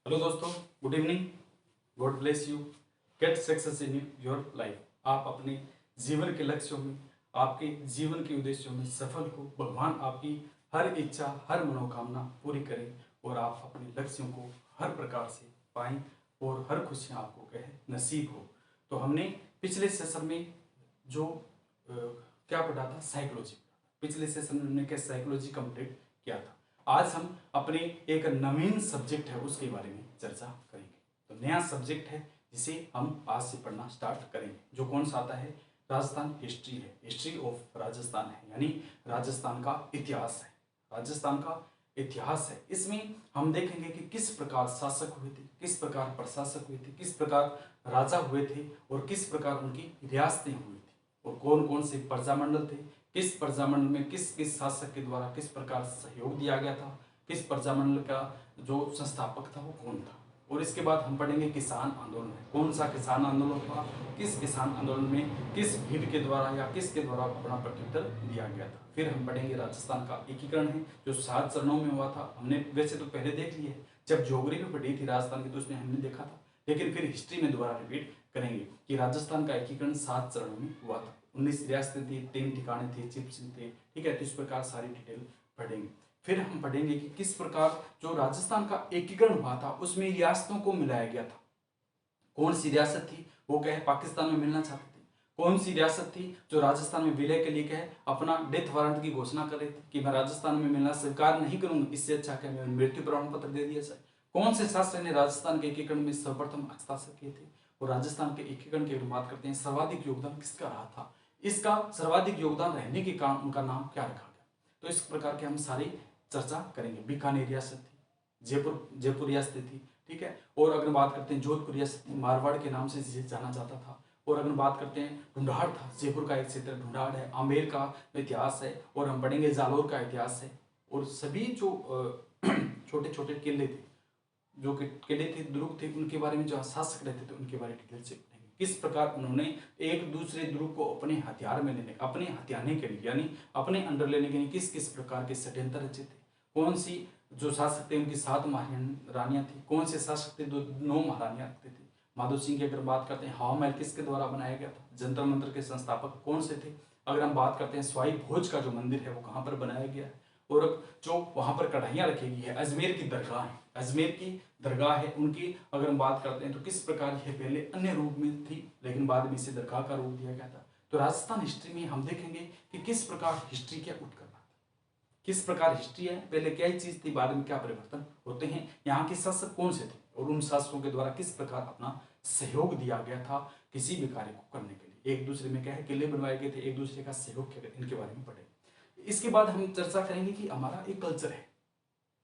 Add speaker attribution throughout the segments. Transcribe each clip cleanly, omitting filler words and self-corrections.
Speaker 1: Hello दोस्तों, good evening. God bless you. Get success in your life. आप अपने जीवन के लक्ष्यों में, आपके जीवन के उद्देश्यों में सफल हो। भगवान आपकी हर इच्छा, हर मनोकामना पूरी करें और आप अपने लक्ष्यों को हर प्रकार से पाएं और हर खुशियां आपको कहे नसीब हो। तो हमने पिछले सेशन में जो क्या पढ़ा था, साइकोलॉजी। पिछले सेशन में हमने क्या साइकोलॉजी कंप्लीट किया था। आज हम अपने एक नवीन सब्जेक्ट है उसके बारे में चर्चा करेंगे। तो नया सब्जेक्ट है जिसे हम आज से पढ़ना स्टार्ट करेंगे, जो कौन सा आता है, राजस्थान हिस्ट्री है। हिस्ट्री ऑफ राजस्थान है, यानी राजस्थान का इतिहास है। राजस्थान का इतिहास है। इसमें हम देखेंगे कि किस प्रकार शासक हुए थे, किस प्रकार प्रशासक हुए थे, किस प्रकार राजा हुए थे और किस प्रकार उनकी रियासतें हुई थी और कौन कौन से प्रजामंडल थे, किस प्रजामंडल में किस किस शासक के द्वारा किस प्रकार सहयोग दिया गया था, किस प्रजामंडल का जो संस्थापक था वो कौन था। और इसके बाद हम पढ़ेंगे किसान आंदोलन है। कौन सा किसान आंदोलन था, किस किसान आंदोलन में किस भीड़ के द्वारा या किसके द्वारा अपना प्रत्युत्तर दिया गया था। फिर हम पढ़ेंगे राजस्थान का एकीकरण है, जो 7 चरणों में हुआ था। हमने वैसे तो पहले देख लिया है, जब ज्योग्राफी पढ़ी थी राजस्थान की तो उसमें हमने देखा था, लेकिन फिर हिस्ट्री में दोबारा रिपीट करेंगे कि राजस्थान का एकीकरण 7 चरणों में हुआ था। 19 रियासतें थी, 3 ठिकाने थे, चिप्स थे, ठीक है। तो इस प्रकार सारी डिटेल पढ़ेंगे। फिर हम पढ़ेंगे कि किस प्रकार जो राजस्थान का एकीकरण हुआ था उसमें रियासतों को मिलाया गया था। कौन सी रियासत थी वो कहे पाकिस्तान में मिलना चाहते थे, कौन सी रियासत थी जो राजस्थान में विलय के लिए कहे अपना डेथ वारंट की घोषणा कर रहे थे कि मैं राजस्थान में मिलना स्वीकार नहीं करूंगा, इससे अच्छा कि मैं मृत्यु प्रमाण पत्र दे दिया जाए। कौन से शासक ने राजस्थान के एकीकरण में सर्वप्रथम हस्ताक्षर किए थे। और राजस्थान के एकीकरण की बात करते हैं, सर्वाधिक योगदान किसका रहा था, इसका सर्वाधिक योगदान रहने के कारण उनका नाम क्या रखा गया। तो इस प्रकार के हम सारी चर्चा करेंगे। बीकानेर रियासत थी, जयपुर जयपुर रियासत थी, ठीक है। और अगर बात करते हैं जोधपुर रियासत मारवाड़ के नाम से जिसे जाना जाता था। और अगर बात करते हैं ढूंढाड़ था, जयपुर का एक क्षेत्र ढूंढाड़ है। आमेर का इतिहास है और हम पढ़ेंगे जालोर का इतिहास है। और सभी जो छोटे छोटे किले थे, जो किले थे, दुर्ग थे, उनके बारे में जो शासक रहते थे उनके बारे में डिटेल से पढ़ेंगे। किस प्रकार उन्होंने एक दूसरे दुर्ग को अपने हथियार में लेने, अपने हथियाने के लिए, यानी अपने अंडर लेने के लिए किस किस प्रकार के षड्यंत्र रचे थे। कौन सी जो शासक थे उनकी 7 महारानियां थी, कौन से शासक थे 9 महारानियां रखते थे। माधो सिंह की अगर बात करते हैं, हवा महल किसके द्वारा बनाया गया था, जंतर मंत्र के संस्थापक कौन से थे। अगर हम बात करते हैं स्वाई भोज का जो मंदिर है वो कहाँ पर बनाया गया है। और जो वहां पर कढ़ाइयाँ रखी गई है, अजमेर की दरगाह है, अजमेर की दरगाह है उनकी अगर हम बात करते हैं तो किस प्रकार यह पहले अन्य रूप में थी लेकिन बाद में इसे दरगाह का रूप दिया गया था। तो राजस्थान हिस्ट्री में हम देखेंगे कि किस प्रकार हिस्ट्री क्या उठ कर रहा था, किस प्रकार हिस्ट्री है, पहले क्या ही चीज थी, बाद में क्या परिवर्तन होते हैं, यहाँ के शासक कौन से थे और उन शासकों के द्वारा किस प्रकार अपना सहयोग दिया गया था किसी भी कार्य को करने के लिए। एक दूसरे में क्या है, किले बनवाए गए थे, एक दूसरे का सहयोग किया गया, इनके बारे में पढ़े। इसके बाद हम चर्चा करेंगे कि हमारा एक कल्चर है,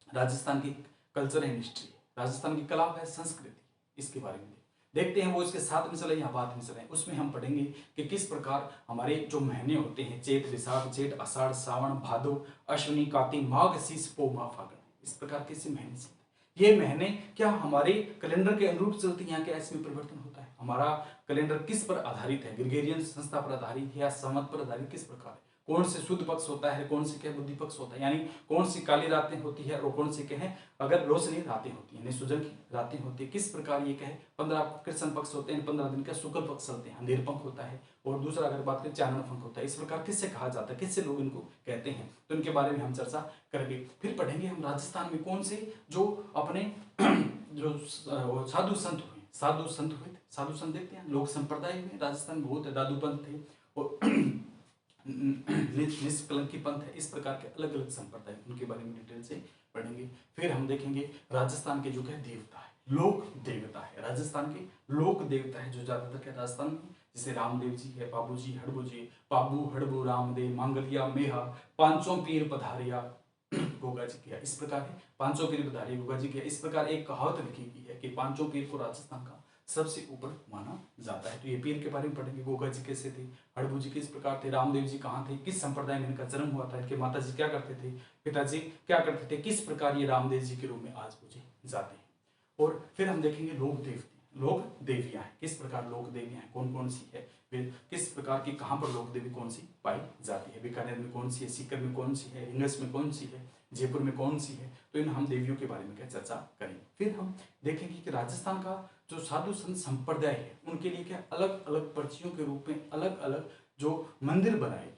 Speaker 1: राजस्थान की कल्चर एंड हिस्ट्री, राजस्थान की कला है, संस्कृति, इसके बारे में देखते हैं। वो इसके साथ में चले या बाद में चले, उसमें हम पढ़ेंगे कि किस प्रकार हमारे जो महीने होते हैं, चैत वैशाख जेठ आषाढ़ सावन भादो अश्विनी कार्तिक माघ शीश पो माह फागुन, इस प्रकार के महीने चलते हैं। ये महीने क्या हमारे कैलेंडर के अनुरूप चलते हैं या क्या इसमें परिवर्तन होता है। हमारा कैलेंडर किस पर आधारित है, ग्रेगोरियन संस्था पर आधारित है या संवत पर आधारित, किस प्रकार है, कौन से शुद्ध पक्ष होता है, कौन से क्या बुद्धि पक्ष होता है, यानी कौन सी काली रातें होती है और कौन सी क्या है अगर रोशनी रातें होती है, सुजन की रातें होती है। किस प्रकार ये कहे 15 कृष्ण पक्ष होते हैं, 15 दिन का शुक्ल पक्ष चलते हैं, अंधेर पंख होता है और दूसरा अगर बात करें चानन पंख होता है। इस प्रकार किससे कहा जाता है, किससे लोग इनको कहते हैं, तो इनके बारे में हम चर्चा करेंगे। फिर पढ़ेंगे हम राजस्थान में कौन से जो अपने जो साधु संत हुए, साधु संत हुए थे, साधु संत देखते हैं लोक संप्रदाय में राजस्थान में बहुत दादू पंथ थे और निष्कलंकी पंथ है, इस प्रकार के अलग अलग संप्रदाय उनके बारे में डिटेल से पढ़ेंगे। फिर हम देखेंगे राजस्थान के जो है देवता है, लोक देवता है, राजस्थान के लोक देवता है जो ज्यादातर क्या राजस्थान में, जैसे रामदेव जी है, बाबू जी हड़बू जी, बाबू हड़बू रामदेव मांगलिया मेहा पांचों पीर पधारिया गोगा जी किया, इस प्रकार है पांचों पीर पधारिया गोगा जी किया। इस प्रकार एक कहावत लिखी गई है कि पांचों पीर को राजस्थान का सबसे ऊपर माना जाता है। तो ये पीर के बारे में पढ़ेंगे, गोगा जी कैसे थे, हड़बू जी किस प्रकार थे, रामदेव जी कहाँ थे, किस संप्रदाय में इनका जन्म हुआ था, इनके माता जी क्या करते थे, पिताजी क्या करते थे, किस प्रकार ये रामदेव जी के रूप में आज पूजे जाते हैं। और फिर हम देखेंगे लोक देवते, लोक देवियां हैं, किस प्रकार लोक देवियां हैं, कौन कौन सी है, फिर किस प्रकार की कहाँ पर लोक देवी कौन सी पाई जाती है, बीकानेर में कौन सी है, सीकर में कौन सी है, हिंगस में कौन सी है, जयपुर में कौन सी है। तो इन हम देवियों के बारे में क्या चर्चा करेंगे। फिर हम देखेंगे कि राजस्थान का जो साधु संत संप्रदाय है उनके लिए क्या अलग अलग पर्चियों के रूप में अलग अलग जो मंदिर बनाएगी,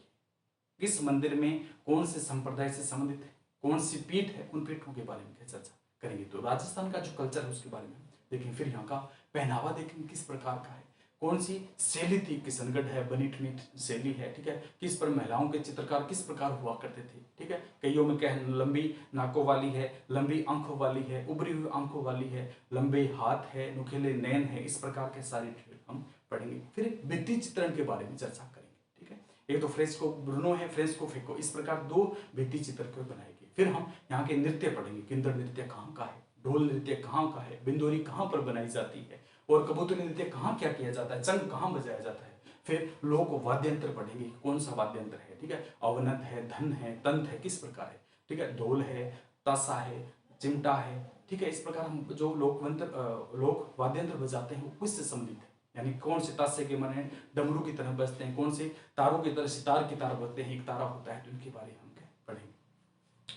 Speaker 1: किस मंदिर में कौन से संप्रदाय से संबंधित है, कौन सी पीठ है, उन पीठों के बारे में क्या चर्चा करेंगे। तो राजस्थान का जो कल्चर है उसके बारे में देखेंगे। फिर यहाँ का पहनावा देखेंगे किस प्रकार का है, कौन सी शैली थी, किशनगढ़ है, बनी ठनी शैली है, ठीक है, किस पर महिलाओं के चित्रकार किस प्रकार हुआ करते थे, ठीक है, कईयों में क्या है लंबी नाकों वाली है, लंबी आंखों वाली है, उभरी हुई आंखों वाली है, लंबे हाथ है, नुकीले नैन है, इस प्रकार के सारे हम पढ़ेंगे। फिर भित्ति चित्रण के बारे में चर्चा करेंगे, ठीक है, एक तो फ्रेस्को ब्रूनो है, फ्रेस्को फेको, इस प्रकार दो भित्ति चित्र को बनाएंगे। फिर हम यहाँ के नृत्य पढ़ेंगे, किंदर नृत्य कहाँ का है, ढोल नृत्य कहाँ का है, बिंदोरी कहाँ पर बनाई जाती है, और कबूतरी नृत्य कहाँ क्या किया जाता है, चंग कहाँ बजाया जाता है। फिर लोक वाद्यंत्र पढ़ेंगे, कौन सा वाद्यंत्र है, ठीक है, अवनत है, धन है, तंत है, किस प्रकार है, ठीक है, ढोल है, ताशा है, चिमटा है, ठीक है, इस प्रकार हम जो लोक वाद्यंत्र बजाते हैं वो किससे संबंधित है, यानी कौन से ताशे के माने डमरू की तरह बजते हैं, कौन से तारों की तरह सितार की तरह बजते हैं, एक तारा होता है, तो इनके बारे में हम पढ़ेंगे।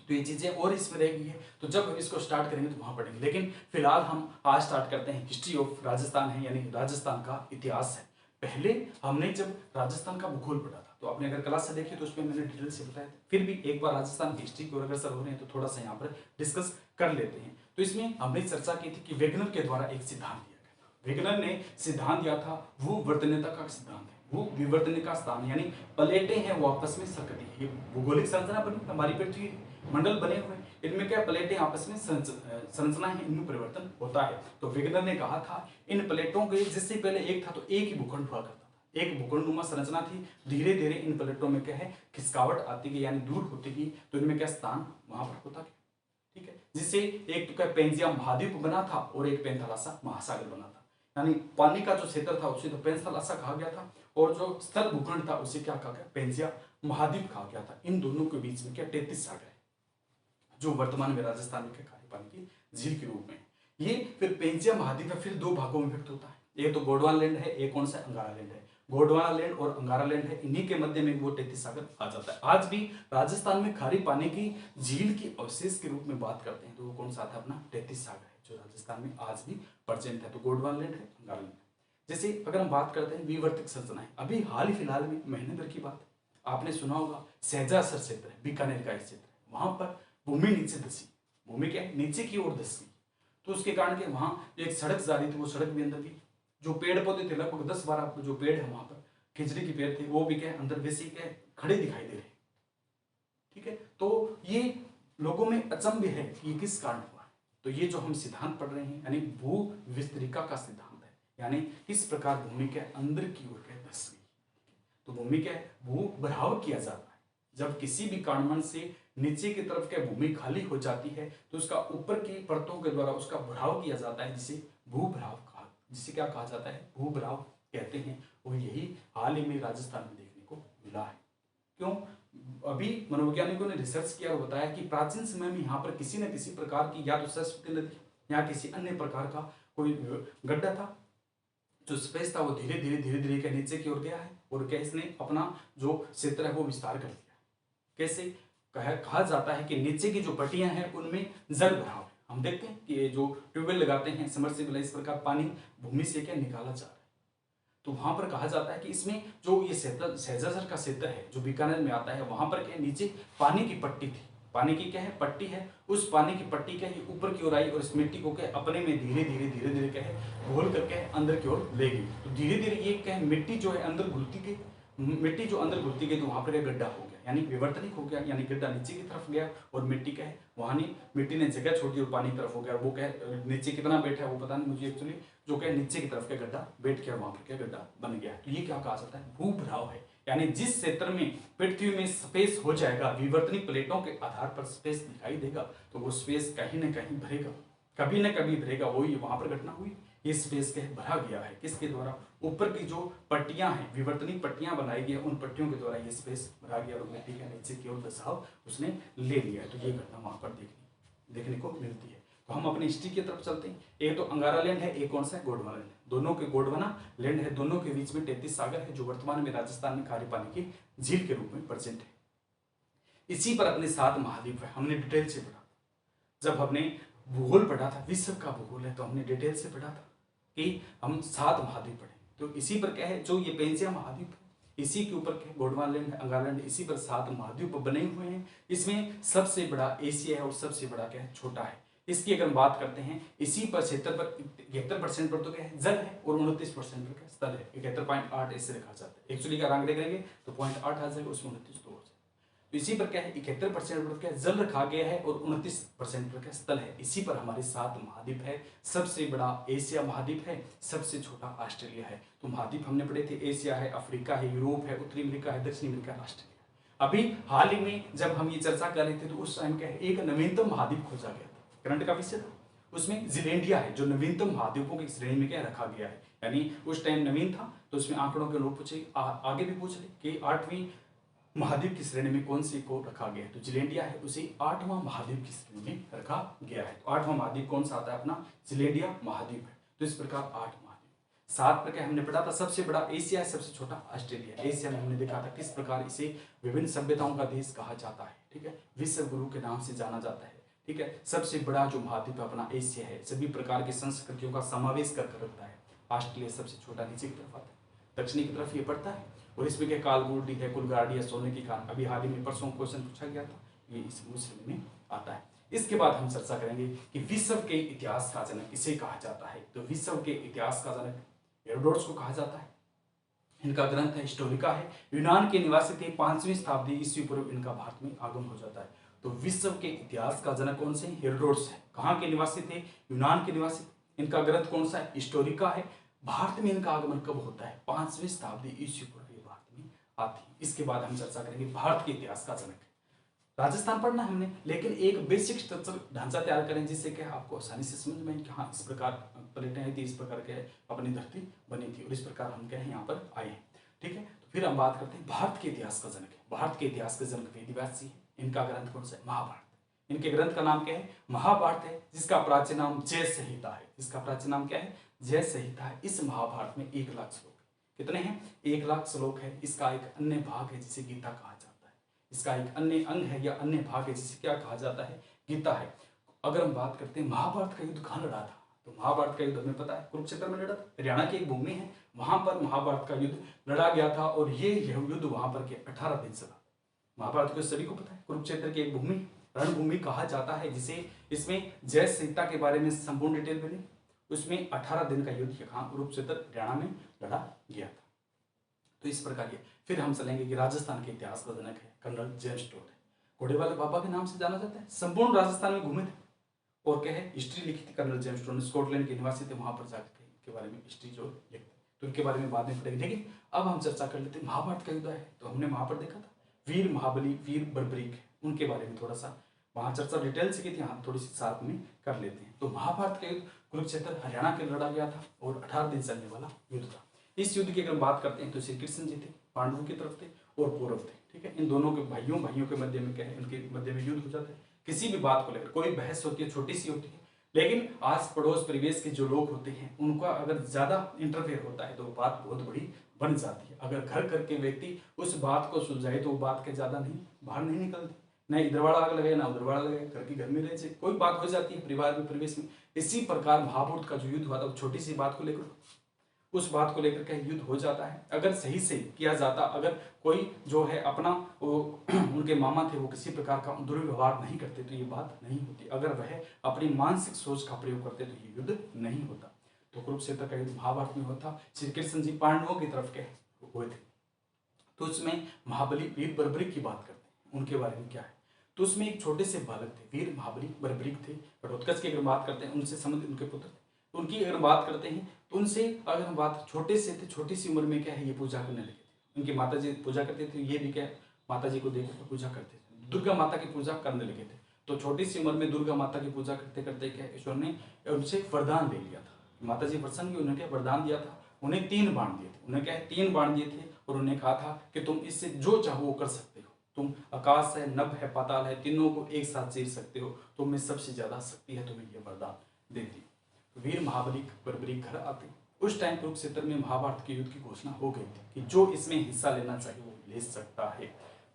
Speaker 1: तो ये चीजें और इसमें रहेगी है, तो जब हम इसको स्टार्ट करेंगे तो वहां पढ़ेंगे। लेकिन फिलहाल हम आज स्टार्ट करते हैं हिस्ट्री ऑफ राजस्थान है, यानी राजस्थान का इतिहास है। पहले हमने जब राजस्थान का भूगोल पढ़ा था तो आपने अगर क्लास से देखी तो उसमें मैंने डिटेल से बताया था, फिर भी एक बार राजस्थान की हिस्ट्री की ओर अग्रसर हो रहे हैं तो थोड़ा सा यहाँ पर डिस्कस कर लेते हैं। तो इसमें हमने चर्चा की थी कि वेगनर के द्वारा एक सिद्धांत दिया गया था। वेगनर ने सिद्धांत दिया था भूवर्तनीयता का सिद्धांत है, वो विवर्तन का स्थान, यानी प्लेटें हैं वो आपस में सरकती है, ये भूगोलिक संरचना बनी हमारी पृथ्वी मंडल बने हुए, इनमें क्या प्लेटें आपस में संरचना है, इनमें परिवर्तन होता है। तो वेगनर ने कहा था इन प्लेटों के जिससे पहले एक था तो एक ही भूखंड हुआ करता था, एक भूखंडनुमा संरचना थी, धीरे धीरे इन प्लेटों में क्या है खिसकावट आती गई, यानी दूर होती गई, तो इनमें क्या स्थान वहां पर होता गया, ठीक है, जिससे एक तो क्या पेंजिया महाद्वीप बना था और एक पेंथालासा महासागर बना था, यानी पानी का जो क्षेत्र था उसे तो पेंथालासा कहा गया था, और जो स्थल भूखंड था उसे क्या कहा गया, पेंजिया महाद्वीप कहा गया था। इन दोनों के बीच में क्या 33 सागर है, जो वर्तमान में राजस्थान में खारे पानी की झील के रूप में। ये फिर पेंजिया महाद्वीप है, फिर दो भागों में विभक्त होता है, एक तो गोंडवाना लैंड है, एक कौन सा अंगारा लैंड है, गोंडवाना लैंड और अंगारा लैंड है, इन्हीं के मध्य में वो 33 सागर आ जाता है। आज भी राजस्थान में खारे पानी की झील की अवशेष के रूप में बात करते हैं तो वो कौन सा था, अपना 33 सागर है, जो राजस्थान में आज भी प्रेजेंट है। तो गोंडवाना लैंड है, अंगारा लैंड। जैसे अगर हम बात करते हैं विवर्तक संरचनाएं, अभी हाल ही फिलहाल में महीने भर की बात आपने सुना होगा, सहजासर क्षेत्र है, बीकानेर का क्षेत्र है, वहां पर भूमि नीचे धसी, भूमि क्या है नीचे की ओर धसी, तो उसके कारण के वहां एक सड़क जा रही थी, वो सड़क भी अंदर भी, जो पेड़ पौधे थे लगभग 10-12 जो पेड़ है वहां पर खिजड़ी के पेड़ थे, वो भी क्या अंदर वैसे क्या खड़े दिखाई दे रहे, ठीक है। तो ये लोगों में अचंभे है कि ये किस कारण हुआ, तो ये जो हम सिद्धांत पढ़ रहे हैं यानी भू विस्तरिका का सिद्धांत है, यानी किस प्रकार भूमि के अंदर की ओर क्या धस गई। तो भूमि क्या भू भराव किया जाता है, जब किसी भी कारणवश से नीचे की तरफ क्या भूमि खाली हो जाती है तो उसका ऊपर की परतों के द्वारा उसका भराव किया जाता है, जिसे भूभराव कहा, जिसे क्या कहा जाता है, भूभराव कहते हैं। और यही हाल ही में राजस्थान में देखने को मिला है। क्यों, अभी मनोवैज्ञानिकों ने रिसर्च किया और बताया कि प्राचीन समय में यहाँ पर किसी न किसी प्रकार की या तो सरस्वती नदी या किसी अन्य प्रकार का कोई गड्ढा था, जो स्पेस था वो धीरे धीरे क्या नीचे की ओर गया है, और क्या इसने अपना जो क्षेत्र है वो विस्तार कर लिया। कैसे कहा जाता है कि नीचे की जो पट्टियां हैं उनमें जल भराव है। हम देखते हैं कि ये जो ट्यूबवेल लगाते हैं, समरसेबल, इस प्रकार पानी भूमि से क्या निकाला जा रहा है, तो वहां पर कहा जाता है कि इसमें जो ये सहजासर का क्षेत्र है जो बीकानेर में आता है, वहां पर क्या नीचे पानी की पट्टी थी, पानी की क्या है पट्टी है, उस पानी की पट्टी क्या है ऊपर की ओर आई और इस मिट्टी को क्या अपने में धीरे धीरे क्या है घोल करके अंदर की ओर ले गई। तो धीरे धीरे ये क्या है मिट्टी जो है अंदर घुलती गई, मिट्टी जो अंदर घुलती गई तो वहां पर गड्ढा हो गया, यानी विवर्तनिक हो गया, यानी गड्ढा नीचे की तरफ गया और मिट्टी क्या है वहां नहीं, मिट्टी ने जगह छोड़ी और पानी की तरफ हो गया। वो क्या है नीचे कितना बैठा है वो पता नहीं मुझे एक्चुअली, जो क्या नीचे की तरफ का गड्ढा बैठ गया, वहां पर क्या गड्ढा बन गया। तो ये क्या कहा जाता है, भूभराव है, यानी जिस क्षेत्र में पृथ्वी में स्पेस हो जाएगा, विवर्तनिक प्लेटों के आधार पर स्पेस दिखाई देगा, तो वो स्पेस कहीं ना कहीं भरेगा, कभी ना कभी भरेगा। वही वहां पर घटना हुई, ये स्पेस क्या भरा गया है किसके द्वारा, ऊपर की जो पट्टियां हैं विवर्तनिक पट्टियां बनाई गई, उन पट्टियों के द्वारा ये स्पेस भरा गया और मिट्टी का नीचे की ओर दसाव उसने ले लिया है। तो ये घटना वहां पर देखने को मिलती है। तो हम अपनी हिस्ट्री की तरफ चलते हैं। एक तो अंगारा लैंड है, एक कौन सा है गोंडवाना लैंड, दोनों के गोंडवाना लैंड है, दोनों के बीच में 33 सागर है, जो वर्तमान में राजस्थान में खारे पानी की झील के रूप में प्रेजेंट है। इसी पर अपने 7 महाद्वीप है, हमने डिटेल से पढ़ा जब हमने भूगोल पढ़ा था, विश्व का भूगोल है, तो हमने डिटेल से पढ़ा था कि हम 7 महाद्वीप पढ़े। तो इसी पर क्या है, जो ये पेंसिया महाद्वीप है, इसी के ऊपर क्या गोंडवानलैंड है, अंगालैंड, इसी पर 7 महाद्वीप बने हुए हैं। इसमें सबसे बड़ा एशिया है और सबसे बड़ा क्या है, छोटा है। इसकी अगर हम बात करते हैं, इसी पर क्षेत्र पर 71% पर तो क्या है, जल है, और 29% पर क्या स्थल है। 71.8 ऐसे लिखा जाता है। एक्चुअली का रंग देखेंगे तो 0.8 आ जाएगा, उसमें 29 तो हो जाएगा। तो इसी पर क्या है, 71% पर क्या जल रखा गया है और 29% पर क्या स्थल है। इसी पर हमारे 7 महाद्वीप है। सबसे बड़ा एशिया महाद्वीप है, सबसे छोटा ऑस्ट्रेलिया है। तो महाद्वीप हमने पढ़े थे, एशिया है, अफ्रीका है, यूरोप है, उत्तरी अमेरिका है, दक्षिणी अमेरिका है, ऑस्ट्रेलिया। अभी हाल ही में जब हम ये चर्चा कर रहे थे तो उस टाइम क्या है, एक नवीनतम महाद्वीप खोजा गया था, करंट का विषय था। उसमें जीलैंडिया है, जो नवीनतम महाद्वीपों की श्रेणी में क्या रखा गया है। यानी उस टाइम नवीन था, तो उसमें आंकड़ों के लोग पूछे, आगे भी पूछ ले कि 8वीं महाद्वीप की श्रेणी में कौन सी को रखा गया है। तो जिलेंडिया है, उसे 8वां महाद्वीप की श्रेणी में रखा गया है। तो 8वां महाद्वीप कौन सा आता है, अपना जिलेंडिया महाद्वीप है। तो इस प्रकार 8 महाद्वीप। 7 पर क्या हमने पढ़ा था, सबसे बड़ा एशिया है, सबसे छोटा ऑस्ट्रेलिया। एशिया में हमने देखा था किस प्रकार इसे विभिन्न सभ्यताओं का देश कहा जाता है, ठीक है, विश्व गुरु के नाम से जाना जाता है, ठीक है। सबसे बड़ा जो महाद्वीप अपना एशिया है, सभी प्रकार की संस्कृतियों का समावेश कर रखता है। ऑस्ट्रेलिया सबसे छोटा, नीचे की तरफ आता है, दक्षिणी की तरफ ये पड़ता है। और इसमें क्या कालगुडी है, कुलगाड़ी है, सोने की खान, अभी हाल ही में परसों क्वेश्चन पूछा गया था, ये इस श्रेणी में आता है। इसके बाद हम चर्चा करेंगे कि विश्व के इतिहास का जनक किसे कहा जाता है। तो विश्व के इतिहास का जनक हेरोडोटस को कहा जाता है। इनका ग्रंथ है हिस्टोरिका है। यूनान के निवासी थे, 5वीं शताब्दी ईस्वी पूर्व इनका भारत में आगमन हो जाता है। तो विश्व के इतिहास का जनक कौन से, हेरोडोटस है। कहाँ के निवासी थे, यूनान के निवासी। इनका ग्रंथ कौन सा है, हिस्टोरिका है। भारत में इनका आगमन कब होता है, 5वीं शताब्दी ईस्वी पूर्व भारत में आती है। इसके बाद हम चर्चा करेंगे भारत के इतिहास का जनक। राजस्थान पढ़ना हमने, लेकिन एक बेसिक स्ट्रक्चर ढांचा तैयार करें जिससे कि आपको आसानी से समझ में कि हाँ इस प्रकार प्लेटें आई थी, इस प्रकार के अपनी धरती बनी थी और इस प्रकार हम क्या है यहाँ पर आए हैं, ठीक है। तो फिर हम बात करते हैं भारत के इतिहास का जनक है। भारत के इतिहास के जनक वेदव्यास जी है। इनका ग्रंथ कौन सा है, महाभारत। इनके ग्रंथ का नाम क्या है, महाभारत है, जिसका प्राचीन नाम जय संहिता है। इसका प्राचीन नाम क्या है, जय संहिता है। इस महाभारत में 1 लाख श्लोक है। कितने हैं, 1 लाख श्लोक है। इसका एक अन्य भाग है जिसे गीता कहा जाता है। इसका एक अन्य अंग है या अन्य भाग है जिसे क्या कहा जाता है, गीता है। अगर हम बात करते हैं महाभारत का युद्ध कहाँ लड़ा था, तो महाभारत का युद्ध हमें पता है कुरुक्षेत्र में लड़ा था। हरियाणा की एक भूमि है, वहां पर महाभारत का युद्ध लड़ा गया था और ये युद्ध वहां पर के 18 दिन चला। महाभारत को सभी को पता है, कुरुक्षेत्र की एक भूमि रणभूमि कहा जाता है, जिसे इसमें जय संहिता के बारे में संपूर्ण डिटेल मिली। उसमें 18 दिन का युद्ध यहाँ कुरुक्षेत्र हरियाणा में लड़ा गया था। तो इस प्रकार ये फिर हम चलेंगे कि राजस्थान के इतिहास का जनक है कर्नल जेम्स टोड है। घोड़े वाले बाबा के नाम से जाना जाता है। संपूर्ण राजस्थान में घूमे थे और क्या है, हिस्ट्री लिखी थी कर्नल जेम्स टोड ने। स्कॉटलैंड के निवासी थे, वहां पर जाकर इनके बारे में हिस्ट्री जो लिखते, तो इनके बारे में बाद में पढ़ेंगे। लेकिन अब हम चर्चा कर लेते हैं महाभारत का युद्ध है, तो हमने वहां पर देखा था वीर महाबली, वीर बर्बरीक, उनके बारे में थोड़ा सा वहां चर्चा डिटेल से की थी, यहाँ थोड़ी सी साथ में कर लेते हैं। तो महाभारत का युद्ध कुरुक्षेत्र हरियाणा के लड़ा गया था और 18 दिन चलने वाला युद्ध था। इस युद्ध की अगर बात करते हैं तो श्री कृष्ण जी थे, पांडवों की तरफ थे और कौरव थे, ठीक है। इन दोनों के भाइयों के मध्य में क्या है, इनके मध्य में युद्ध हो जाता है। किसी भी बात को लेकर कोई बहस होती है, छोटी सी होती है, लेकिन आस पड़ोस परिवेश के जो लोग होते हैं उनका अगर ज्यादा इंटरफेयर होता है तो बात बहुत बड़ी बन जाती है। अगर घर करके व्यक्ति उस बात को सुलझाए तो वो बात के ज्यादा नहीं बाहर नहीं निकलती, न इधर वाला आग लगे ना उधर वाला लगे, घर की घर में रहे, कोई बात हो जाती है परिवार में, परिवेश में। इसी प्रकार महाभारत का जो युद्ध हुआ था, छोटी सी बात को लेकर, उस बात को लेकर के युद्ध हो जाता है। अगर सही से किया जाता, अगर कोई जो है अपना वो उनके मामा थे, वो किसी प्रकार का दुर्व्यवहार नहीं करते तो ये बात नहीं होती। अगर वह अपनी मानसिक सोच का प्रयोग करते तो ये युद्ध नहीं होता। तो कुरुक्षेत्र का युद्ध महाभारत में होता। श्री कृष्ण जी पांडवों की तरफ के हुए थे। तो उसमें महाबली वीर बर्बरीक की बात करते हैं, उनके बारे में क्या है। तो उसमें एक छोटे से बालक थे, वीर महाबली बर्बरीक थे। घटोत्कच की अगर बात करते हैं, उनसे संबंधित उनके पुत्र थे। तो उनकी अगर बात करते हैं तो उनसे अगर हम बात, छोटे से थे, छोटी सी उम्र में क्या है ये पूजा करने लगे थे। उनकी माता जी पूजा करते थे, ये भी क्या माता जी को देख कर पूजा करते थे, दुर्गा माता की पूजा करने लगे थे। तो छोटी सी उम्र में दुर्गा माता की पूजा करते करते क्या ईश्वर ने उनसे वरदान ले लिया था। माता जी प्रसन्न हुई, उन्हें क्या वरदान दिया था, उन्हें 3 बाण दिए थे। उन्हें क्या है 3 बाण दिए थे और उन्हें कहा था कि तुम इससे जो चाहो वो कर सकते हो। तुम आकाश है, नभ है, पाताल है, तीनों को एक साथ चीर सकते हो। तुम में सबसे ज्यादा शक्ति है, तुम्हें यह वरदान देती। वीर महाबली बर्बरीक घर आते। उस टाइम कुरुक्षेत्र में महाभारत के युद्ध की घोषणा हो गई थी कि जो इसमें हिस्सा लेना चाहिए वो ले सकता है।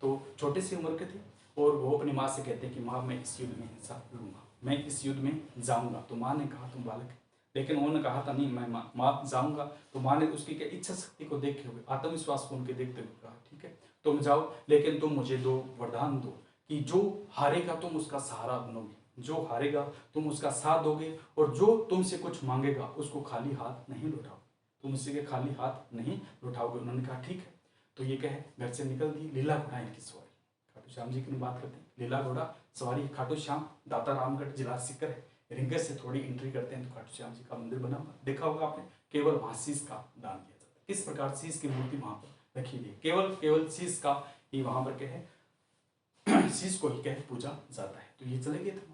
Speaker 1: तो छोटे सी उम्र के थे और वो अपनी माँ से कहते हैं कि माँ मैं इस युद्ध में हिस्सा लूंगा। मैं इस युद्ध में जाऊंगा। तो माँ ने कहा तुम बालक है, लेकिन उन्होंने कहा था नहीं मैं माँ जाऊंगा। तो माँ ने उसकी क्या इच्छा शक्ति को देखते हुए, आत्मविश्वास को उनके देखते हुए कहा ठीक है तुम जाओ, लेकिन तुम मुझे दो वरदान दो कि जो हारेगा तुम उसका सहारा बनोगे, जो हारेगा तुम उसका साथ दोगे, और जो तुमसे कुछ मांगेगा उसको खाली हाथ नहीं लौटाओगे, तुम उससे के खाली हाथ नहीं लौटाओगे। उन्होंने कहा ठीक है। तो ये कहे घर से निकल दी लीला घोड़ा की सवारी। खाटू श्याम जी की बात करते हैं, लीला घोड़ा सवारी। खाटू श्याम दाता रामगढ़ जिला सीकर है, रिंगर से थोड़ी एंट्री करते हैं तो खाटू श्याम जी का मंदिर बना हुआ देखा होगा आपने। केवल वहां शीश का दान दिया जाता है, किस प्रकार शीश की मूर्ति वहां पर रखी हुई है, केवल शीश का ही वहां पर क्या है शीश को ही क्या पूजा जाता है। तो ये चले गए थे,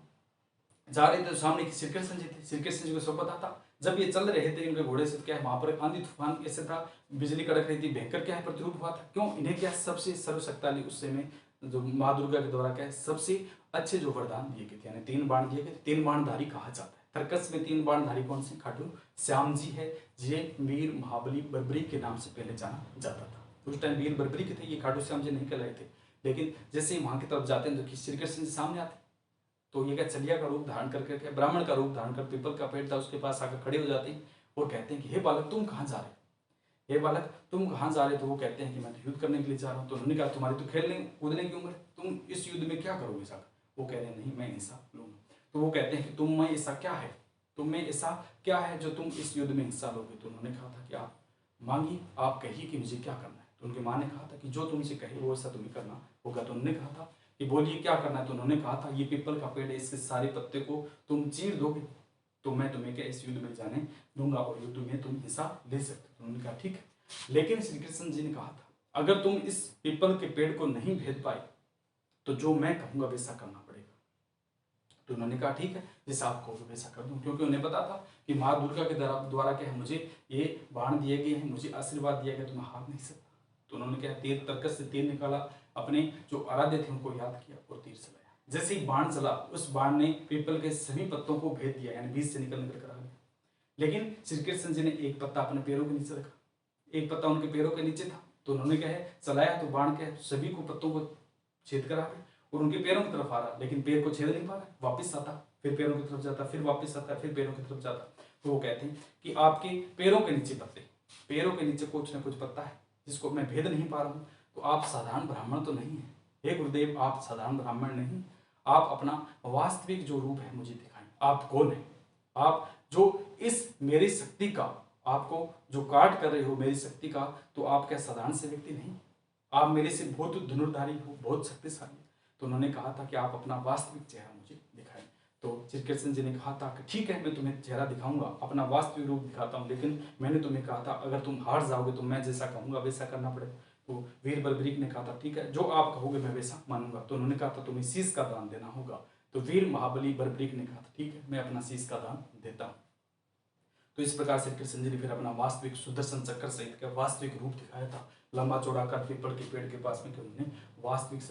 Speaker 1: जा रहे थे तो सामने की श्री कृष्ण जी थे। श्री कृष्ण जी को सब पता था। जब ये चल रहे थे इनके घोड़े से क्या है वहां पर आंधी तूफान ऐसे था, बिजली कड़क रही थी, भयंकर क्या है प्रतिरूप हुआ था। क्यों? इन्हें क्या सबसे सर्वशक्तिशाली उस समय जो माँ दुर्गा के द्वारा क्या है सबसे अच्छे जो वरदान दिए गए थे, यानी 3 बाण दिए गए। 3 बाणधारी कहा जाता है। तर्कस में 3 बाणधारी कौन से? खाटू श्याम जी है, ये वीर महाबली बर्बरी के नाम से पहले जाना जाता था। उस टाइम वीर बर्बरी के थे, ये खाटू श्याम जी नहीं कहलाए थे। लेकिन जैसे ही वहां की तरफ जाते हैं तो श्री कृष्ण जी सामने आते, तो ये क्या चलिया का रूप धारण करके क्या ब्राह्मण का रूप धारण कर पीपल का पेड़ था उसके पास आकर खड़े हो जाते हैं और कहते हैं कि हे बालक तुम कहाँ जा रहे हो, हे बालक तुम कहाँ जा रहे? तो वो कहते हैं कि मैं तो युद्ध करने के लिए जा रहा हूँ। तो उन्होंने कहा तुम्हारी तो खेलने कूदने की उम्र है, तुम इस युद्ध में क्या करोगे जाकर? वो कह रहे हैं नहीं मैं हिस्सा लूंगा। तो वो कहते हैं कि तुम में ऐसा क्या है, तुम में ऐसा क्या है जो तुम इस युद्ध में हिस्सा लोगे? तो उन्होंने कहा था कि आप मांगिए, आप कहिए कि मुझे क्या करना है। तो उनकी माँ ने कहा था कि जो तुमसे कहे वो ऐसा तुम्हें करना होगा। तो उन्होंने कहा था कि बोलिए क्या करना है। तो उन्होंने कहा था ये पीपल का पेड़ है, इसके सारे पत्ते को तुम चीर दोगे तो मैं तुम्हें क्या इस युद्ध में जाने दूंगा और युद्ध में तुम हिस्सा ले सकते। तो उन्होंने कहा ठीक है। लेकिन श्री कृष्ण जी ने कहा था अगर तुम इस पीपल के पेड़ को नहीं भेद पाए तो जो मैं कहूंगा वैसा करना पड़ेगा। तो उन्होंने कहा ठीक है जैसा आप कहोगे वैसा कर दूं, क्योंकि उन्हें पता था कि माँ दुर्गा के द्वारा क्या है मुझे ये बाण दिए गए हैं, मुझे आशीर्वाद दिया गया, तो मैं हार नहीं सकता। तो उन्होंने क्या तीर तर्कस से तीर निकाला, अपने जो आराध्य थे उनको याद किया और तीर चलाया। जैसे ही बाण चला उस बाण ने पीपल के सभी पत्तों को भेद दिया, यानी बीच से निकल निकल कर आ गया। लेकिन श्री कृष्ण जी ने एक पत्ता अपने पैरों के नीचे रखा, एक पत्ता उनके पैरों के नीचे था। तो उन्होंने क्या है चलाया तो बाण क्या है सभी को पत्तों को छेद करा गया और उनके पैरों की तरफ आ रहा, लेकिन पैर को छेद नहीं पा रहा, वापिस आता, फिर पैरों की तरफ जाता, फिर वापस आता, फिर पैरों की तरफ जाता। तो वो कहते हैं कि आपके पैरों के नीचे पत्ते, पैरों के नीचे कुछ ना कुछ पत्ता है जिसको मैं भेद नहीं पा रहा हूँ। तो आप साधारण ब्राह्मण तो नहीं है, हे गुरुदेव आप साधारण ब्राह्मण नहीं, आप अपना वास्तविक जो रूप है मुझे दिखाएं, आप कौन है? आप जो इस मेरी शक्ति का आपको जो काट कर रहे हो मेरी शक्ति का, तो आप क्या साधारण से व्यक्ति नहीं, आप मेरे से बहुत धनुर्धारी हो, बहुत शक्तिशाली। तो उन्होंने कहा था कि आप अपना वास्तविक चेहरा मुझे दिखाएं। तो श्री कृष्ण जी ने कहा था कि ठीक है मैं तुम्हें चेहरा दिखाऊंगा, अपना वास्तविक रूप दिखाता हूँ, लेकिन मैंने तुम्हें कहा था अगर तुम हार जाओगे तो मैं जैसा कहूंगा वैसा करना पड़ेगा। तो वीर बलबरीक ने कहा था ठीक है जो आप कहोगे मैं वैसा मानूंगा। तो उन्होंने कहा था तुम्हें शीश का दान देना होगा। तो वीर महाबली बलबरीक ने कहा था ठीक है मैं अपना शीश का दान देता हूँ। तो इस प्रकार से कृष्ण जी ने फिर अपना वास्तविक सुदर्शन चक्र सहित का वास्तविक रूप दिखाया था, लंबा चौड़ा कर पीपल के पेड़ के पास में कि उन्होंने वास्तविक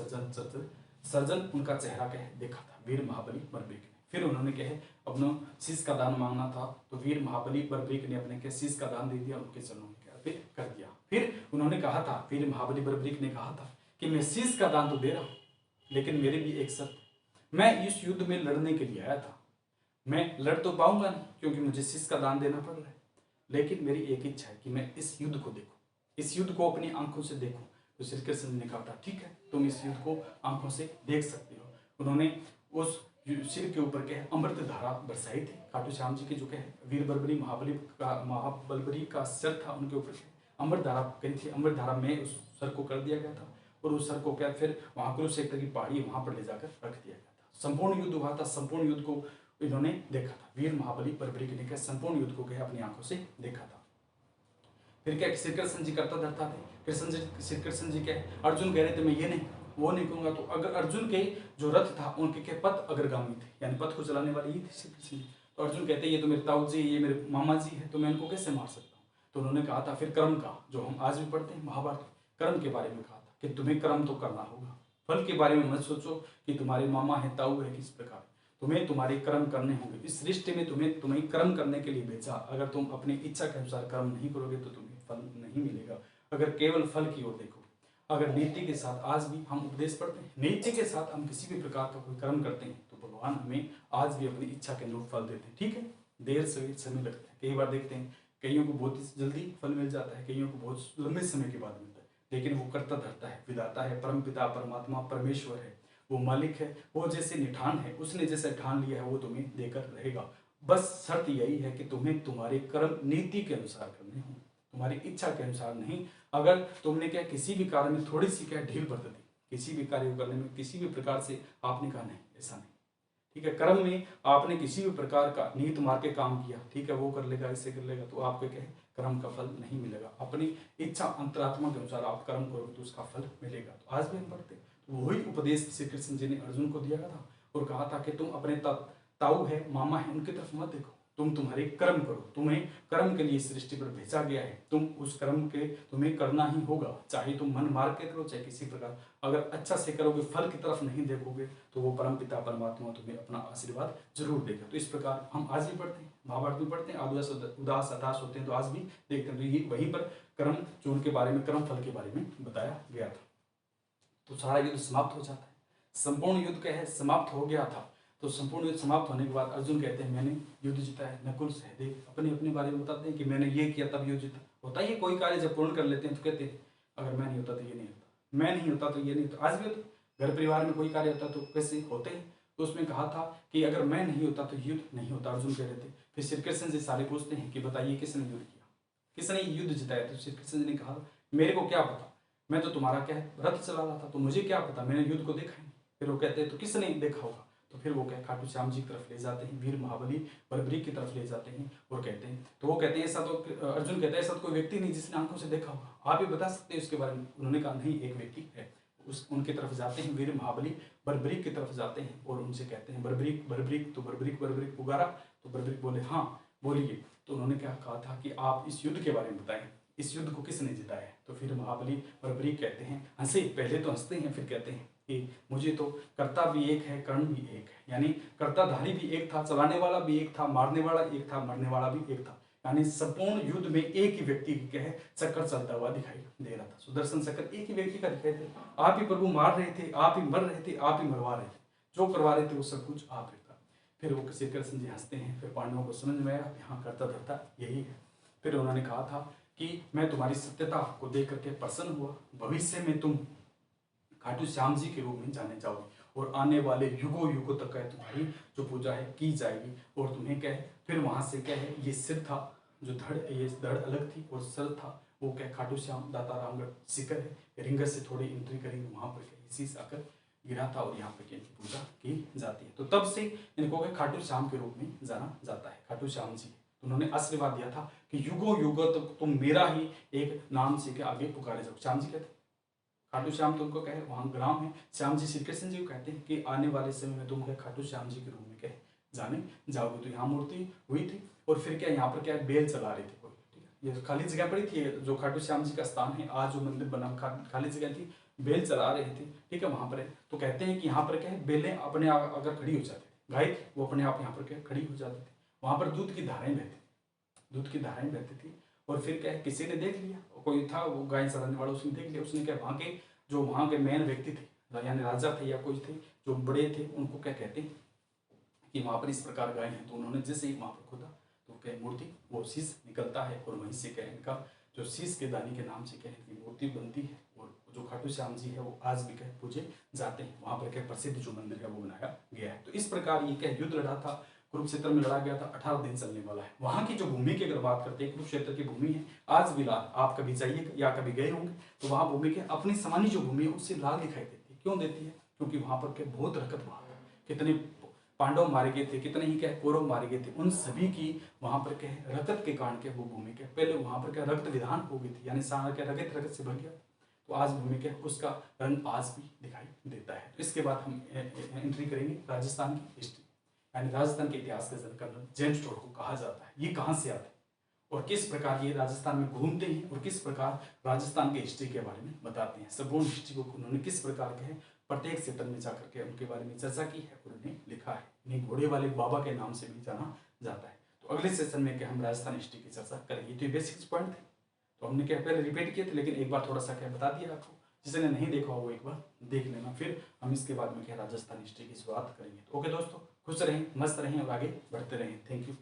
Speaker 1: सर्जन उनका चेहरा कह देखा था वीर महाबली बलबरीक ने। फिर उन्होंने कहे अपना शीश का दान मांगना था, तो वीर महाबली बलबरीक ने अपने के शीश का दान दे दिया, उनके चरणों में अर्पित कर दिया। फिर उन्होंने कहा था, वीर महाबली बलबरीक ने कहा था कि मैं शीश का दान तो दे रहा हूँ, लेकिन मेरे भी एक शर्त, मैं इस युद्ध में लड़ने के लिए आया था, मैं लड़ तो पाऊंगा नहीं क्योंकि मुझे शीश का दान देना पड़ रहा है, लेकिन मेरी एक इच्छा है कि मैं इस युद्ध को देखूं, इस युद्ध को अपनी आंखों से देखूं। तो श्री कृष्ण ने कहा था ठीक है तुम इस युद्ध को आंखों से देख सकते हो। उन्होंने उस सिर के ऊपर क्या है अमृत धारा बरसाई थी। खाटू श्याम जी के जो क्या है वीर बलबरी महाबलबरी का सर था, उनके ऊपर अमृत धारा करी थी। अमृत धारा में उस सर को कर दिया गया था और उस सर को क्या फिर वहां कुरुक्षेत्र की पहाड़ी वहां पर ले जाकर रख दिया गया था। संपूर्ण युद्ध हुआ था, संपूर्ण युद्ध को इन्होंने देखा था। वीर महाबली बलबरीक ने क्या संपूर्ण युद्ध को क्या अपनी आंखों से देखा था। फिर क्या श्री कृष्ण जी करता धरता थे, श्री कृष्ण जी क्या अर्जुन कह रहे थे मैं ये नहीं वो नहीं कहूंगा। तो अगर अर्जुन के जो रथ था उनके क्या पथ अग्रगामी थे, यानी पथ को चलाने वाले ये थे श्री कृष्ण जी। तो अर्जुन कहते ये तो मेरे ताऊ जी, ये मेरे मामा जी है, तो मैं इनको कैसे मार सकता हूँ? तो उन्होंने कहा था फिर कर्म का, जो हम आज भी पढ़ते हैं महाभारत, कर्म के बारे में कहा था कि तुम्हें कर्म तो करना होगा, फल के बारे में मत सोचो कि तुम्हारे मामा है ताऊ है किस प्रकार, तुम्हें तुम्हारे कर्म करने होंगे। इस सृष्टि में तुम्हें कर्म करने के लिए भेजा, अगर तुम अपनी इच्छा के अनुसार कर्म नहीं करोगे तो तुम्हें फल नहीं मिलेगा। अगर केवल फल की ओर देखो, अगर नीति के साथ आज भी हम उपदेश पढ़ते हैं, नीति के साथ हम किसी भी प्रकार का कोई कर्म करते हैं तो भगवान भगवान हमें आज भी अपनी इच्छा के अनुरूप फल देते हैं। ठीक है, देर सवेर समय लगता है, कई बार देखते हैं कईयों को बहुत ही जल्दी फल मिल जाता है, कईयों को बहुत लंबे समय के बाद मिलता है, लेकिन वो करता धरता है, विधाता है, परम पिता परमात्मा परमेश्वर है, वो मालिक है, वो जैसे निठान है, उसने जैसे ठान लिया है वो तुम्हें देकर रहेगा। बस शर्त यही है कि तुम्हें तुम्हारे कर्म नीति के अनुसार करने हों, तुम्हारी इच्छा के अनुसार नहीं। अगर तुमने क्या किसी भी कार्य में थोड़ी सी क्या ढील बरत दी, किसी भी कार्य को करने में किसी भी प्रकार से आपने कहा नहीं ऐसा नहीं, ठीक है, कर्म में आपने किसी भी प्रकार का नीत मार के काम किया, ठीक है, वो कर लेगा ऐसे कर लेगा, तो आपको क्या है कर्म का फल नहीं मिलेगा। अपनी इच्छा अंतरात्मा के अनुसार आप कर्म करोगे तो उसका फल मिलेगा। तो आज भी हम पढ़ते तो वही उपदेश श्री कृष्ण जी ने अर्जुन को दिया था और कहा था कि तुम अपने ताऊ है, मामा है, उनकी तरफ मत देखो, तुम तुम्हारे कर्म करो, तुम्हें कर्म के लिए सृष्टि पर भेजा गया है, तुम उस कर्म के तुम्हें करना ही होगा, चाहे तुम मन मार के करो चाहे किसी प्रकार। अगर अच्छा से करोगे, फल की तरफ नहीं देखोगे, तो वो परम पिता परमात्मा तुम्हें अपना आशीर्वाद जरूर देगा। तो इस प्रकार हम आज भी पढ़ते हैं, महाभारत भी पढ़ते हैं, आदुदास उदास हताश होते हैं तो आज भी देखते हैं, तो ये वहीं पर कर्म जो उनके बारे में कर्म फल के बारे में बताया गया था। तो सारा युद्ध समाप्त हो जाता है, संपूर्ण युद्ध क्या है समाप्त हो गया था। तो संपूर्ण युद्ध समाप्त होने के बाद अर्जुन कहते हैं मैंने युद्ध जीता है। नकुल सहदेव अपने अपने बारे में बताते हैं कि मैंने ये किया तब युद्ध जीता। होता ही कोई कार्य जब पूर्ण कर लेते हैं तो कहते हैं अगर मैं नहीं होता तो ये नहीं होता, मैं नहीं होता तो ये नहीं होता। आज भी घर परिवार में कोई कार्य होता तो कैसे होते हैं, तो उसमें कहा था कि अगर मैं नहीं होता तो युद्ध नहीं होता, अर्जुन कह रहे थे। फिर श्री कृष्ण से सारे पूछते हैं कि बताइए किसने युद्ध किया, किसने युद्ध जिताया। तो श्री कृष्ण जी ने कहा मेरे को क्या पता, मैं तो तुम्हारा क्या है रथ चला रहा था, तो मुझे क्या पता, मैंने युद्ध को देखा नहीं। फिर वो कहते हैं तो किसने देखा होगा, तो फिर वो क्या खाटू श्याम जी की तरफ ले जाते हैं, वीर महाबली बलबरीक की तरफ ले जाते हैं और कहते हैं, तो वो कहते हैं ऐसा तो अर्जुन कहता है ऐसा तो कोई व्यक्ति नहीं जिसने आंखों से देखा होगा, आप ही बता सकते हैं उसके बारे में। उन्होंने कहा नहीं, एक व्यक्ति है। उनकी तरफ जाते हैं, वीर महाबली बलबरीक की तरफ जाते हैं और उनसे कहते हैं बलबरीक बलबरीक, तो बलबरीक पुकारा, तो बलबरीक बोले हाँ बोलिए। तो उन्होंने क्या कहा था कि आप इस युद्ध के बारे में बताएं, इस युद्ध को किसने जिताया है। तो फिर महाबली बलबरीक कहते हैं, हंसे, पहले तो हंसते हैं, फिर कहते हैं कि मुझे तो कर्ता भी एक है कर्ण भी एक है, यानी कर्ताधारी भी एक था, चलाने वाला भी एक था, मारने वाला एक था, मरने वाला भी एक था। यानी संपूर्ण युद्ध में एक ही व्यक्ति क्या है चक्कर चलता हुआ दिखाई दे रहा था। सुदर्शन चक्कर एक ही व्यक्ति का दिखाई दे रहा। आप ही प्रभु मार रहे थे, आप ही मर रहे थे, आप ही मरवा रहे थे, जो करवा रहे थे वो सब कुछ आप ही था। फिर वो श्री कृष्ण जी हंसते हैं। फिर पांडवों को समझ में आया यहाँ करता धरता यही है। फिर उन्होंने कहा था कि मैं तुम्हारी सत्यता को देख करके प्रसन्न हुआ, भविष्य में तुम खाटू श्याम जी के रूप में जाने जाओगे और आने वाले युगों युगों तक है तुम्हारी जो पूजा है की जाएगी। और तुम्हें क्या है फिर वहां से क्या है ये सिर था जो धड़, ये धड़ अलग थी और सर था वो क्या खाटू श्याम दाता रामगढ़ शिखर है, रिंगस से थोड़ी एंट्री करेंगे वहां पर क्या शीश आकर गिरा था और यहाँ पर इनकी पूजा की जाती है। तो तब से इनको क्या खाटू श्याम के रूप में जाना जाता है, खाटू श्याम जी। तो उन्होंने आशीर्वाद दिया था कि युगों युगों तक तुम मेरा ही एक नाम से के आगे पुकारे जाओ। श्याम जी कहते खाटू श्याम तुमको कहे वहाँ ग्राम है, श्याम जी श्री कृष्ण जी को कहते हैं कि आने वाले समय में तुम क्या खाटू श्याम जी के रूप में कहे जाने जाओगे। तो यहाँ मूर्ति हुई थी और फिर क्या यहाँ पर क्या बेल चला रही थी कोई, ठीक है, ये खाली जगह पड़ी थी जो खाटू श्याम जी का स्थान है, आज जो मंदिर बना खाली जगह थी, बेल चला रही थी, ठीक है, वहां पर है। तो कहते हैं कि यहाँ पर क्या है बेलें अपने आप अगर खड़ी हो जाती थी, गाय थी वो अपने आप यहाँ पर क्या खड़ी हो जाती थी, वहां पर दूध की धाराएं बहती, दूध की धाराएं बहती थी। और फिर क्या है किसी ने देख लिया, कोई था वो गाय चराने वाला, उसने देख लिया, उसने क्या वहाँ के जो वहाँ के मेन व्यक्ति थे यानी राजा थे या कोई थे जो बड़े थे, उनको क्या कहते हैं कि वहाँ पर इस प्रकार गाय है। तो उन्होंने जैसे ही वहाँ पर खोदा तो क्या मूर्ति वो शीश निकलता है और वहीं से क्या इनका जो शीश के दानी के नाम से क्या इनकी मूर्ति बनती है। और जो खाटू श्याम जी है वो आज भी क्या पूजे जाते हैं, वहाँ पर क्या प्रसिद्ध जो मंदिर है वो बनाया गया है। तो इस प्रकार ये क्या युद्ध लड़ा था, कुरुक्षेत्र में लड़ा गया था, 18 दिन चलने वाला है। वहां की जो भूमि की अगर बात करते हैं, कुरुक्षेत्र की भूमि है आज भी लाल, आप कभी जाइए या कभी गए होंगे तो वहां भूमि के अपनी समानी जो भूमि है उससे लाल दिखाई देती है। क्यों देती है, क्योंकि वहां पर क्या बहुत रकत वहां कितने पांडव मारे गए थे, कितने ही क्या कौरव मारे गए थे, उन सभी की वहां पर क्या रकत के कारण क्या वो भूमि क्या पहले वहां पर क्या रक्त विधान हो गई थी, यानी सारा क्या रगत से भर गया। तो आज भूमि क्या उसका रंग आज भी दिखाई देता है। तो इसके बाद हम एंट्री करेंगे राजस्थान की हिस्ट्री, यानी राजस्थान के इतिहास के जनक जेम्स टोड को कहा जाता है। ये कहाँ से आते हैं और किस प्रकार ये राजस्थान में घूमते हैं और किस प्रकार राजस्थान के हिस्ट्री के बारे में बताते हैं। संपूर्ण हिस्ट्री को उन्होंने किस प्रकार के हैं प्रत्येक क्षेत्र में जाकर के उनके बारे में चर्चा की है और उन्हें लिखा है। इन्हें घोड़े वाले बाबा के नाम से भी जाना जाता है। तो अगले सेशन में क्या हम राजस्थान हिस्ट्री की चर्चा करेंगे। तो ये बेसिक्स पॉइंट थे, तो हमने क्या पहले रिपीट किए थे, लेकिन एक बार थोड़ा सा क्या बता दिया आपको, जिसने नहीं देखा हो वो एक बार देख लेना। फिर हम इसके बाद में क्या राजस्थान हिस्ट्री की शुरुआत करेंगे। तो ओके दोस्तों, खुश रहें, मस्त रहें और आगे बढ़ते रहें। Thank you.